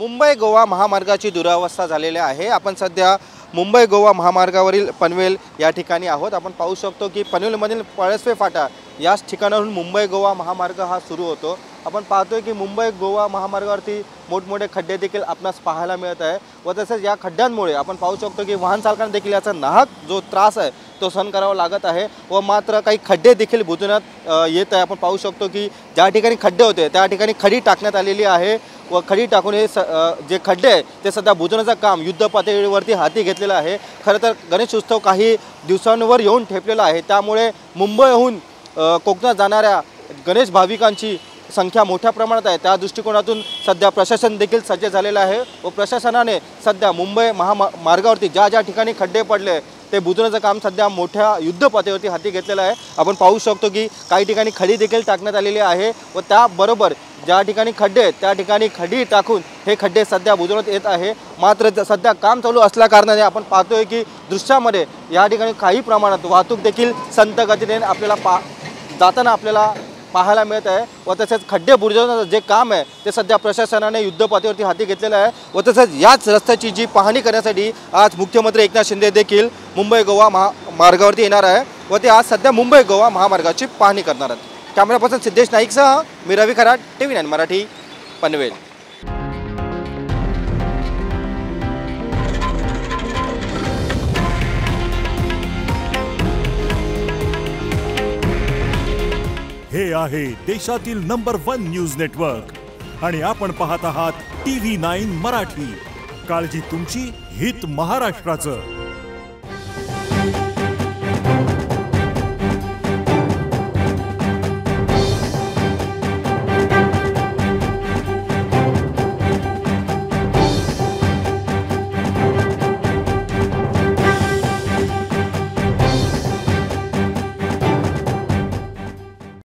मुंबई गोवा महामार्गाची दुरावस्था झालेली आहे। आपण सध्या मुंबई गोवा महामार्गावरील पनवेल या ठिकाणी आहोत। आपण पाहू शकतो की पनवेलमधील पळसवे फाटा याच ठिकाणाहून मुंबई गोवा महामार्ग हा सुरू होतो। आपण पाहतोय की मुंबई गोवा महामार्गावरती मोठमोठे खड्डे देखील आपणास पाहायला मिळत आहे व तसेच या खड्ड्यांमुळे आपण पाहू शकतो की वाहन चालकांना देखील याचा नाहक जो त्रास आहे तो सहन करावा लागत आहे व मात्र काही खड्डे देखील बुजवण्यात येत आहे। आपण पाहू शकतो की ज्या ठिकाणी खड्डे होते त्या ठिकाणी खडी टाकण्यात आलेली आहे व खडी टाकून हे जे खड्डे आहे ते सध्या बुजवण्याचं काम युद्ध पातळीवरती हाती घेतलेलं आहे। खरं तर गणेश उत्सव काही दिवसांवर येऊन ठेपलेला आहे, त्यामुळे मुंबईहून कोकणात जाणाऱ्या गणेश भाविकांची संख्या मोठ्या प्रमाणात आहे। त्या दृष्टिकोनातून सध्या प्रशासन देखील सज्ज झालेलं आहे व प्रशासनाने सध्या मुंबई महामार्गावरती ज्या ज्या ठिकाणी खड्डे पडले ते बुजवण्याचं काम सध्या मोठ्या युद्ध पातळीवरती हाती घेतलेलं आहे। आपण पाहू शकतो की काही ठिकाणी खडी देखील टाकण्यात आलेली आहे व त्याबरोबर ज्या ठिकाणी खड्डे आहेत त्या ठिकाणी खडी टाकून हे खड्डे सध्या बुजवण्यात येत आहे। मात्र सध्या काम चालू असल्या कारणाने आपण पाहतोय की दृश्यामध्ये या ठिकाणी काही प्रमाणात वाहतूक देखील संत गतीने आपल्याला जाताना आपल्याला पाहायला मिळत आहे व तसेच खड्डे बुजवण्याचं जे काम आहे ते सध्या प्रशासनाने युद्ध पातळीवरती हाती घेतलेलं आहे व तसेच याच रस्त्याची जी पाहणी करण्यासाठी आज मुख्यमंत्री एकनाथ शिंदे देखील मुंबई गोवा महामार्गावरती येणार आहे व ते आज सध्या मुंबई गोवा महामार्गाची पाहणी करणार आहेत। कॅमेरा पर्सन सिद्धेश नाईकसह मी रवी खराट, TV9 मराठी, पनवेल। हे आहे देशातील नंबर 1 न्यूज नेटवर्क आणि आपण पाहत आहात TV9 मराठी। काळजी तुमची, हित महाराष्ट्राचं।